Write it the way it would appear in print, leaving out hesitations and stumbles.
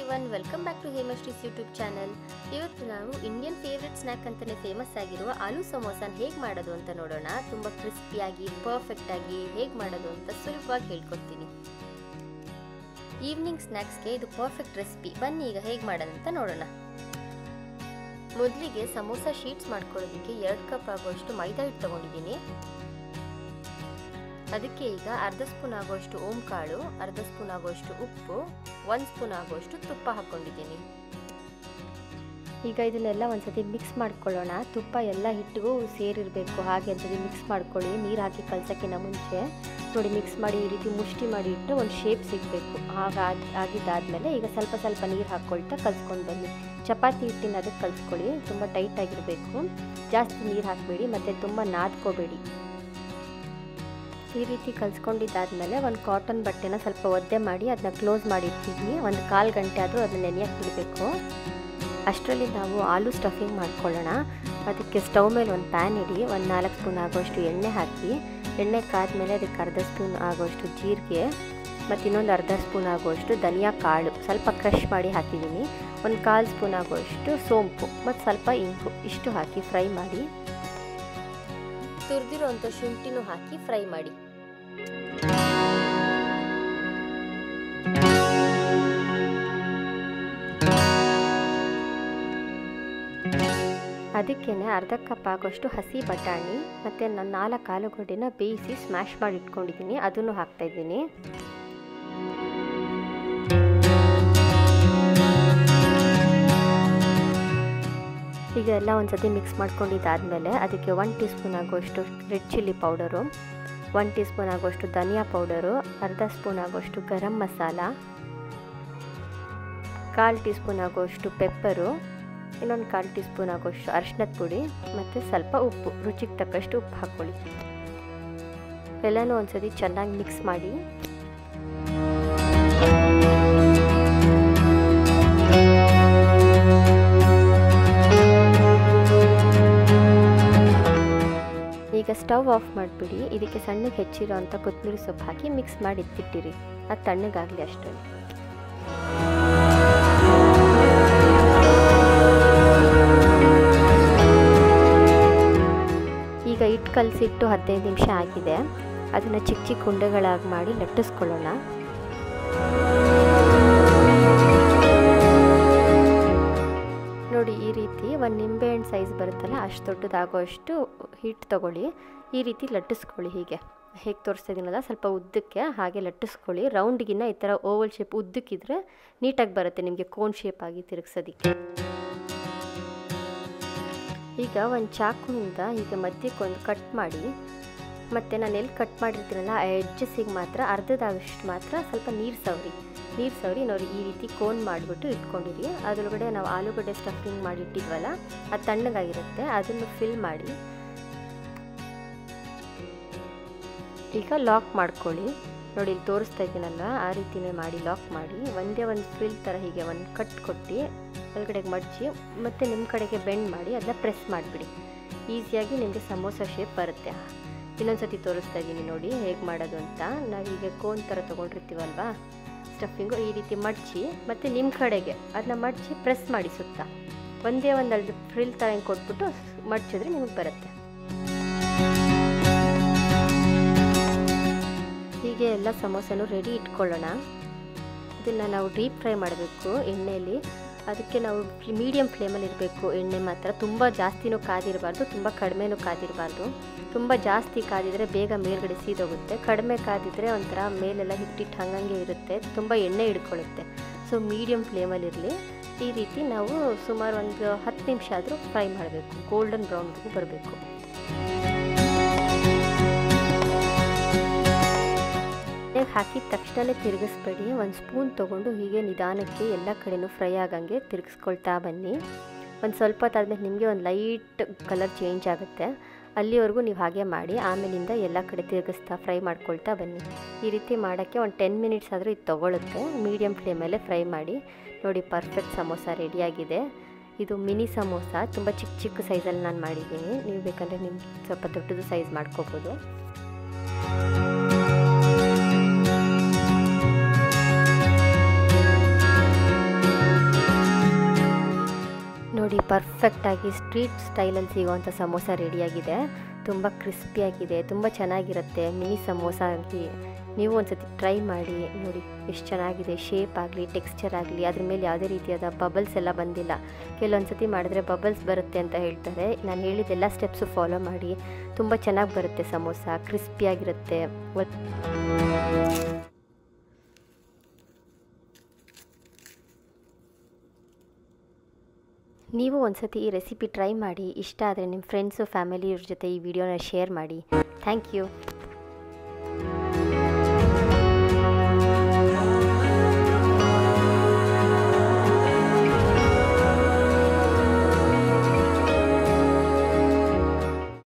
Everyone, welcome back to Hemashri's YouTube channel. ಇವತ್ತು ನಾವು Indian favourite snack ಅಂತಲೇ ಫೇಮಸ್ ಆಗಿರುವ ಆಲೂ ಸಮೋಸಾನ ಹೇಗೆ ಮಾಡೋದು ಅಂತ ನೋಡೋಣ. ತುಂಬ ಕ್ರಿಸ್ಪಿಯಾಗಿ ಪರ್ಫೆಕ್ಟಾಗಿ ಹೇಗೆ ಮಾಡೋದು ಅಂತ ಸುಲಭವಾಗಿ ಹೇಳ್ಕೊಡ್ತೀನಿ. ಈವ್ನಿಂಗ್ ಸ್ನ್ಯಾಕ್ಸ್ಗೆ ಇದು ಪರ್ಫೆಕ್ಟ್ ರೆಸಿಪಿ. ಬನ್ನಿ ಈಗ ಹೇಗೆ ಮಾಡೋದು ಅಂತ ನೋಡೋಣ. ಮೊದಲಿಗೆ ಸಮೋಸಾ ಶೀಟ್ಸ್ ಮಾಡ್ಕೊಳ್ಳೋದಕ್ಕೆ 2 ಕಪ್ ಆಗುವಷ್ಟು ಮೈದಾ ಹಿಟ್ಟು ತೊಗೊಂಡಿದ್ದೀನಿ. ಅದಕ್ಕೆ ಈಗ ಅರ್ಧ ಸ್ಪೂನ್ ಆಗುವಷ್ಟು ಓಂ ಕಾಳು, ಅರ್ಧ ಸ್ಪೂನ್ ಆಗುವಷ್ಟು ಉಪ್ಪು, 1 ಸ್ಪೂನ್ ಆಗುವಷ್ಟು ತುಪ್ಪ ಹಾಕ್ಕೊಂಡಿದ್ದೀನಿ. ಈಗ ಇದನ್ನೆಲ್ಲ ಒಂದ್ಸತಿ ಮಿಕ್ಸ್ ಮಾಡ್ಕೊಳ್ಳೋಣ. ತುಪ್ಪ ಎಲ್ಲ ಹಿಟ್ಟಿಗೂ ಸೇರಿರಬೇಕು, ಹಾಗೆ ಒಂದ್ಸತಿ ಮಿಕ್ಸ್ ಮಾಡ್ಕೊಳ್ಳಿ. ನೀರು ಹಾಕಿ ಕಲಸೋಕ್ಕಿಂತ ಮುಂಚೆ ನೋಡಿ ಮಿಕ್ಸ್ ಮಾಡಿ ಈ ರೀತಿ ಮುಷ್ಟಿ ಮಾಡಿ ಇಟ್ಟು ಒಂದು ಶೇಪ್ ಸಿಗಬೇಕು. ಆಗಿದ್ದಾದಮೇಲೆ ಈಗ ಸ್ವಲ್ಪ ಸ್ವಲ್ಪ ನೀರು ಹಾಕ್ಕೊಳ್ತಾ ಕಲಿಸ್ಕೊಂಡು ಬನ್ನಿ. ಚಪಾತಿ ಹಿಟ್ಟಿನ ಅದಕ್ಕೆ ಕಲಿಸ್ಕೊಳ್ಳಿ. ತುಂಬ ಟೈಟಾಗಿರಬೇಕು, ಜಾಸ್ತಿ ನೀರು ಹಾಕಬೇಡಿ ಮತ್ತು ತುಂಬ ನಾದ್ಕೋಬೇಡಿ. ಈ ರೀತಿ ಕಲಿಸ್ಕೊಂಡಿದ್ದಾದಮೇಲೆ ಒಂದು ಕಾಟನ್ ಬಟ್ಟೆನ ಸ್ವಲ್ಪ ಒದ್ದೆ ಮಾಡಿ ಅದನ್ನ ಕ್ಲೋಸ್ ಮಾಡಿ ಇಟ್ಟಿದ್ವಿ. ಒಂದು 1/4 ಗಂಟೆ ಆದರೂ ಅದನ್ನ ನೆನೆಯಕ್ಕೆ ಬಿಡಬೇಕು. ಅಷ್ಟರಲ್ಲಿ ನಾವು ಆಲೂ ಸ್ಟಫಿಂಗ್ ಮಾಡ್ಕೊಳ್ಳೋಣ. ಅದಕ್ಕೆ ಸ್ಟವ್ ಮೇಲೆ ಒಂದು ಪ್ಯಾನ್ ಇಡಿ, ಒಂದು 4 ಸ್ಪೂನ್ ಆಗುವಷ್ಟು ಎಣ್ಣೆ ಹಾಕಿ. ಎಣ್ಣೆ ಕಾದ್ಮೇಲೆ ಅದಕ್ಕೆ ಅರ್ಧ ಸ್ಪೂನ್ ಆಗುವಷ್ಟು ಜೀರಿಗೆ ಮತ್ತು ಇನ್ನೊಂದು ಅರ್ಧ ಸ್ಪೂನ್ ಆಗುವಷ್ಟು ಧನಿಯಾ ಕಾಳು ಸ್ವಲ್ಪ ಕ್ರಷ್ ಮಾಡಿ ಹಾಕಿದ್ದೀನಿ. ಒಂದು 1/4 ಸ್ಪೂನ್ ಆಗುವಷ್ಟು ಸೋಂಪು ಮತ್ತು ಸ್ವಲ್ಪ ಇಂಗು ಇಷ್ಟು ಹಾಕಿ ಫ್ರೈ ಮಾಡಿ. ತುರಿದಿರೋಂಥ ಶುಂಠಿನೂ ಹಾಕಿ ಫ್ರೈ ಮಾಡಿ. ಅದಕ್ಕೇನೆ ಅರ್ಧ ಕಪ್ ಆಗೋಷ್ಟು ಹಸಿ ಬಟಾಣಿ ಮತ್ತು ನಾನು 4 ಆಲೂಗಡ್ಡೆನ ಬೇಯಿಸಿ ಸ್ಮ್ಯಾಶ್ ಮಾಡಿ ಇಟ್ಕೊಂಡಿದ್ದೀನಿ, ಅದನ್ನು ಹಾಕ್ತಾಯಿದ್ದೀನಿ. ಈಗ ಎಲ್ಲ ಒಂದ್ಸತಿ ಮಿಕ್ಸ್ ಮಾಡ್ಕೊಂಡಿದ್ದಾದಮೇಲೆ ಅದಕ್ಕೆ 1 ಟೀ ಸ್ಪೂನ್ ಆಗುವಷ್ಟು red chilli powder, 1 tea spoon ಆಗುವಷ್ಟು ಧನಿಯಾ ಪೌಡರು, ಅರ್ಧ ಸ್ಪೂನ್ ಆಗುವಷ್ಟು ಗರಂ ಮಸಾಲ, 1/4 ಟೀ ಸ್ಪೂನ್ ಆಗುವಷ್ಟು ಪೆಪ್ಪರು, ಇನ್ನೊಂದು 1/4 ಟೀ ಸ್ಪೂನ್ ಆಗುವಷ್ಟು ಅರಿಶಿನದ ಪುಡಿ ಮತ್ತು ಸ್ವಲ್ಪ ಉಪ್ಪು, ರುಚಿಗೆ ತಕ್ಕಷ್ಟು ಉಪ್ಪು ಹಾಕ್ಕೊಳ್ಳಿ. ಎಲ್ಲನೂ ಒಂದ್ಸತಿ ಚೆನ್ನಾಗಿ ಮಿಕ್ಸ್ ಮಾಡಿ. ಈಗ ಸ್ಟವ್ ಆಫ್ ಮಾಡಿಬಿಡಿ. ಇದಕ್ಕೆ ಸಣ್ಣಗೆ ಹೆಚ್ಚಿರೋ ಅಂಥ ಕೊತ್ತಂಬರಿ ಸೊಪ್ಪು ಹಾಕಿ ಮಿಕ್ಸ್ ಮಾಡಿ ಇಟ್ಟಿಟ್ಟಿರಿ. ಅದು ತಣ್ಣಗಾಗಲಿ ಅಷ್ಟೇ. ಈಗ ಹಿಟ್ಟು ಕಲಸಿಟ್ಟು 15 ನಿಮಿಷ ಆಗಿದೆ. ಅದನ್ನು ಚಿಕ್ಕ ಚಿಕ್ಕ ಉಂಡೆಗಳಾಗಿ ಮಾಡಿ ಲಟ್ಟಿಸ್ಕೊಳ್ಳೋಣ. ನೋಡಿ ಈ ರೀತಿ ಒಂದು ನಿಂಬೆಹಣ್ಣು ಸೈಜ್ ಬರುತ್ತಲ್ಲ ಅಷ್ಟು ದೊಡ್ಡದಾಗುವಷ್ಟು ಹಿಟ್ಟು ತೊಗೊಳ್ಳಿ. ಈ ರೀತಿ ಲಟ್ಟಿಸ್ಕೊಳ್ಳಿ. ಹೇಗೆ ತೋರಿಸ್ತಾ ಇದ್ದೀನಲ್ಲ ಸ್ವಲ್ಪ ಉದ್ದಕ್ಕೆ ಹಾಗೆ ಲಟ್ಟಿಸ್ಕೊಳ್ಳಿ. ರೌಂಡ್ಗಿನ್ನ ಈ ಥರ ಓವಲ್ ಶೇಪ್ ಉದ್ದಕ್ಕಿದ್ರೆ ನೀಟಾಗಿ ಬರುತ್ತೆ ನಿಮಗೆ ಕೋನ್ ಶೇಪ್ ಆಗಿ ತಿರುಗಿಸೋದಕ್ಕೆ. ಈಗ ಒಂದು ಚಾಕುವಿಂದ ಈಗ ಮಧ್ಯಕ್ಕೊಂದು ಕಟ್ ಮಾಡಿ, ಮತ್ತು ನಾನು ಎಲ್ಲಿ ಕಟ್ ಮಾಡಿರ್ತೀನಲ್ಲ ಆ ಎಡ್ಜಸ್ಸಿಗೆ ಮಾತ್ರ ಅರ್ಧದಾಗಷ್ಟು ಮಾತ್ರ ಸ್ವಲ್ಪ ನೀರು ಸವರಿ ನೋಡಿ ಈ ರೀತಿ ಕೋನ್ ಮಾಡಿಬಿಟ್ಟು ಇಟ್ಕೊಂಡಿರಿ. ಅದರೊಳಗಡೆ ನಾವು ಆಲೂಗಡ್ಡೆ ಸ್ಟಫಿಂಗ್ ಮಾಡಿ ಇಟ್ಟಿದ್ವಲ್ಲ ಅದು ತಣ್ಣಗಾಗಿರುತ್ತೆ, ಅದನ್ನು ಫಿಲ್ ಮಾಡಿ. ಈಗ ಲಾಕ್ ಮಾಡ್ಕೊಳ್ಳಿ. ನೋಡಿ ಇಲ್ಲಿ ತೋರಿಸ್ತಾ ಇದ್ದೀನಲ್ಲ ಆ ರೀತಿಯೇ ಮಾಡಿ ಲಾಕ್ ಮಾಡಿ. ಒಂದೇ ಒಂದು ಫ್ರಿಲ್ ಥರ ಹೀಗೆ ಒಂದು ಕಟ್ ಕೊಟ್ಟು ಒಳಗಡೆಗೆ ಮಡಚಿ ಮತ್ತು ನಿಮ್ಮ ಕಡೆಗೆ ಬೆಂಡ್ ಮಾಡಿ ಅದನ್ನ ಪ್ರೆಸ್ ಮಾಡಿಬಿಡಿ. ಈಸಿಯಾಗಿ ನಿಮಗೆ ಸಮೋಸಾ ಶೇಪ್ ಬರುತ್ತೆ. ಇನ್ನೊಂದ್ಸತಿ ತೋರಿಸ್ತಾ ಇದ್ದೀನಿ ನೋಡಿ ಹೇಗೆ ಮಾಡೋದು ಅಂತ. ನಾವೀಗ ಕೋನ್ ಥರ ತೊಗೊಂಡಿರ್ತೀವಲ್ವಾ ಸ್ಟಫಿಂಗು, ಈ ರೀತಿ ಮಡಚಿ ಮತ್ತು ನಿಮ್ಮ ಕಡೆಗೆ ಅದನ್ನ ಮಡಚಿ ಪ್ರೆಸ್ ಮಾಡಿ ಸುತ್ತ ಒಂದೇ ಒಂದು ಫ್ರಿಲ್ ಥರ ಹಿಂಗೆ ಕೊಟ್ಬಿಟ್ಟು ಮಡಚಿದ್ರೆ ನಿಮಗೆ ಬರುತ್ತೆ. ಹೀಗೆ ಎಲ್ಲ ಸಮೋಸನೂ ರೆಡಿ ಇಟ್ಕೊಳ್ಳೋಣ. ಇದನ್ನು ನಾವು ಡೀಪ್ ಫ್ರೈ ಮಾಡಬೇಕು ಎಣ್ಣೆಯಲ್ಲಿ. ಅದಕ್ಕೆ ನಾವು ಮೀಡಿಯಮ್ ಫ್ಲೇಮಲ್ಲಿ ಇರಬೇಕು. ಎಣ್ಣೆ ಮಾತ್ರ ತುಂಬ ಜಾಸ್ತಿನೂ ಕಾದಿರಬಾರ್ದು, ತುಂಬ ಕಡಿಮೆನೂ ಕಾದಿರಬಾರ್ದು. ತುಂಬ ಜಾಸ್ತಿ ಕಾದಿದರೆ ಬೇಗ ಮೇಲ್ಗಡೆ ಸೀದೋಗುತ್ತೆ, ಕಡಿಮೆ ಕಾದಿದರೆ ಒಂಥರ ಮೇಲೆಲ್ಲ ಹಿಟ್ಟಿಟ್ಟು ಹಂಗಂಗೆ ಇರುತ್ತೆ, ತುಂಬ ಎಣ್ಣೆ ಹಿಡ್ಕೊಳ್ಳುತ್ತೆ. So medium ಫ್ಲೇಮಲ್ಲಿರಲಿ. ಈ ರೀತಿ ನಾವು ಸುಮಾರು ಒಂದು 10 ನಿಮಿಷ ಆದರೂ ಫ್ರೈ ಮಾಡಬೇಕು, ಗೋಲ್ಡನ್ ಬ್ರೌನ್ಗೂ ಬರಬೇಕು. ಹಾಕಿದ ತಕ್ಷಣವೇ ತಿರುಗಿಸ್ಬೇಡಿ. ಒಂದು ಸ್ಪೂನ್ ತೊಗೊಂಡು ಹೀಗೆ ನಿಧಾನಕ್ಕೆ ಎಲ್ಲ ಕಡೆಯೂ ಫ್ರೈ ಆಗಂಗೆ ತಿರುಗಿಸ್ಕೊಳ್ತಾ ಬನ್ನಿ. ಒಂದು ಸ್ವಲ್ಪ ಹೊತ್ತಾದ್ಮೇಲೆ ನಿಮಗೆ ಒಂದು ಲೈಟ್ ಕಲರ್ ಚೇಂಜ್ ಆಗುತ್ತೆ. ಅಲ್ಲಿವರೆಗೂ ನೀವು ಹಾಗೆ ಮಾಡಿ ಆಮೇಲಿಂದ ಎಲ್ಲ ಕಡೆ ತಿರುಗಿಸ್ತಾ ಫ್ರೈ ಮಾಡ್ಕೊಳ್ತಾ ಬನ್ನಿ. ಈ ರೀತಿ ಮಾಡೋಕ್ಕೆ ಒಂದು 10 ಮಿನಿಟ್ಸ್ ಆದರೂ ಇದು ತೊಗೊಳುತ್ತೆ. ಮೀಡಿಯಮ್ ಫ್ಲೇಮಲ್ಲೇ ಫ್ರೈ ಮಾಡಿ. ನೋಡಿ ಪರ್ಫೆಕ್ಟ್ ಸಮೋಸ ರೆಡಿಯಾಗಿದೆ. ಇದು ಮಿನಿ ಸಮೋಸ, ತುಂಬ ಚಿಕ್ಕ ಚಿಕ್ಕ ಸೈಜಲ್ಲಿ ನಾನು ಮಾಡಿದ್ದೀನಿ. ನೀವು ಬೇಕಂದರೆ ನಿಮ್ಗೆ ಸ್ವಲ್ಪ ದೊಡ್ಡದು ಸೈಜ್ ಮಾಡ್ಕೋಬೋದು. ಪರ್ಫೆಕ್ಟಾಗಿ ಸ್ಟ್ರೀಟ್ ಸ್ಟೈಲಲ್ಲಿ ಸಿಗೋವಂಥ ಸಮೋಸ ರೆಡಿಯಾಗಿದೆ. ತುಂಬ ಕ್ರಿಸ್ಪಿಯಾಗಿದೆ, ತುಂಬ ಚೆನ್ನಾಗಿರುತ್ತೆ. ಮಿನಿ ಸಮೋಸ ಆಗಿ ನೀವು ಒಂದು ಸತಿ ಟ್ರೈ ಮಾಡಿ ನೋಡಿ ಎಷ್ಟು ಚೆನ್ನಾಗಿದೆ. ಶೇಪ್ ಆಗಲಿ, ಟೆಕ್ಸ್ಚರ್ ಆಗಲಿ, ಅದ್ರ ಮೇಲೆ ಯಾವುದೇ ರೀತಿಯಾದ ಬಬಲ್ಸ್ ಎಲ್ಲ ಬಂದಿಲ್ಲ. ಕೆಲವೊಂದು ಸತಿ ಮಾಡಿದ್ರೆ ಬಬಲ್ಸ್ ಬರುತ್ತೆ ಅಂತ ಹೇಳ್ತಾರೆ. ನಾನು ಹೇಳಿದ್ದೆಲ್ಲ ಸ್ಟೆಪ್ಸು ಫಾಲೋ ಮಾಡಿ, ತುಂಬ ಚೆನ್ನಾಗಿ ಬರುತ್ತೆ ಸಮೋಸ, ಕ್ರಿಸ್ಪಿಯಾಗಿರುತ್ತೆ. ನೀವು ಒಂದು ಸತಿ ಈ ರೆಸಿಪಿ ಟ್ರೈ ಮಾಡಿ. ಇಷ್ಟ ಆದರೆ ನಿಮ್ಮ ಫ್ರೆಂಡ್ಸು ಫ್ಯಾಮಿಲಿಯವ್ರ ಜೊತೆ ಈ ವಿಡಿಯೋನ ಶೇರ್ ಮಾಡಿ. Thank you.